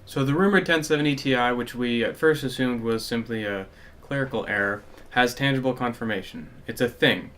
So the rumored 1070 Ti, which we at first assumed was simply a clerical error, has tangible confirmation. It's a thing,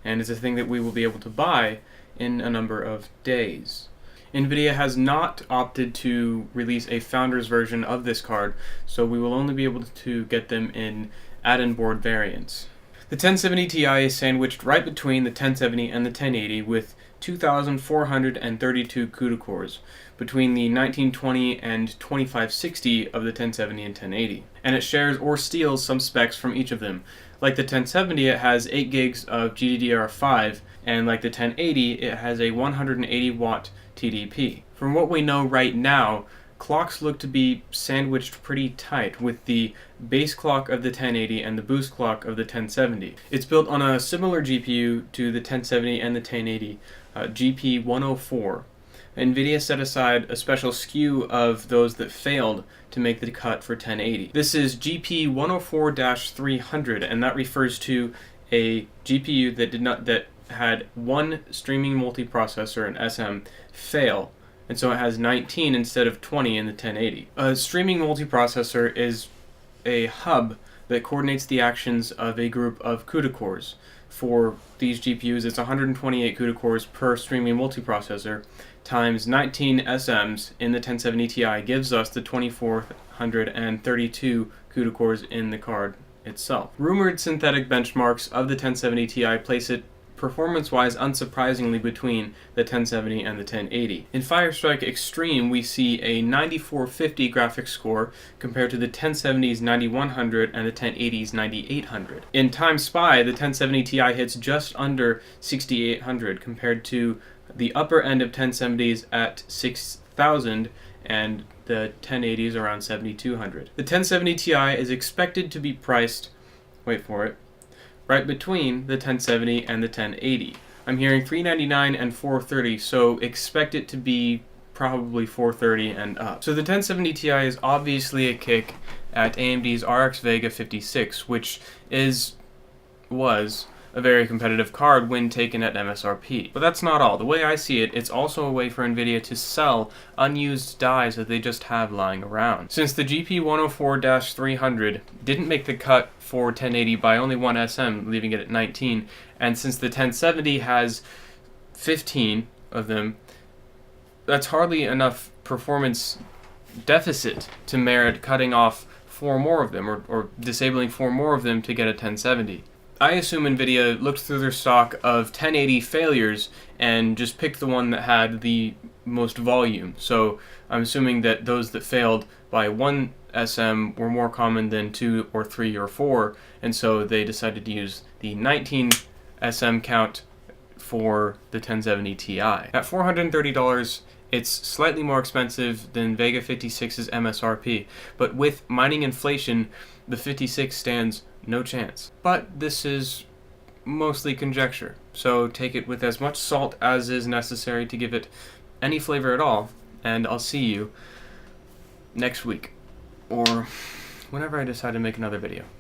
and it's a thing that we will be able to buy in a number of days. Nvidia has not opted to release a founder's version of this card, so we will only be able to get them in add-in board variants. The 1070 Ti is sandwiched right between the 1070 and the 1080 with 2,432 CUDA cores between the 1920 and 2560 of the 1070 and 1080. And it shares or steals some specs from each of them. Like the 1070, it has 8 gigs of GDDR5, and like the 1080, it has a 180 watt TDP. From what we know right now, clocks look to be sandwiched pretty tight, with the base clock of the 1080 and the boost clock of the 1070. It's built on a similar GPU to the 1070 and the 1080, GP104. Nvidia set aside a special SKU of those that failed to make the cut for 1080. This is GP104-300, and that refers to a GPU that had one streaming multiprocessor, an SM, fail, and so it has 19 instead of 20 in the 1080. A streaming multiprocessor is a hub that coordinates the actions of a group of CUDA cores. For these GPUs, it's 128 CUDA cores per streaming multiprocessor times 19 SMs in the 1070 Ti gives us the 2,432 CUDA cores in the card itself. Rumored synthetic benchmarks of the 1070 Ti place it performance-wise unsurprisingly between the 1070 and the 1080. In Firestrike Extreme, we see a 9450 graphics score compared to the 1070's 9100 and the 1080's 9800. In Time Spy, the 1070 Ti hits just under 6800 compared to the upper end of 1070s at 6000 and the 1080s around 7200. The 1070 Ti is expected to be priced, wait for it, right between the 1070 and the 1080. I'm hearing $399 and $430, so expect it to be probably $430 and up. So the 1070 Ti is obviously a kick at AMD's RX Vega 56, which was a very competitive card when taken at MSRP. But that's not all. The way I see it, it's also a way for Nvidia to sell unused dies that they just have lying around. Since the GP104-300 didn't make the cut for 1080 by only one SM, leaving it at 19, and since the 1070 has 15 of them, that's hardly enough performance deficit to merit cutting off 4 more of them, or disabling 4 more of them to get a 1070. I assume Nvidia looked through their stock of 1080 failures and just picked the one that had the most volume. So I'm assuming that those that failed by 1 SM were more common than 2 or 3 or 4, and so they decided to use the 19 SM count for the 1070 Ti. At $430, it's slightly more expensive than Vega 56's MSRP, but with mining inflation, the 56 stands no chance. But this is mostly conjecture, so take it with as much salt as is necessary to give it any flavor at all, and I'll see you next week, or whenever I decide to make another video.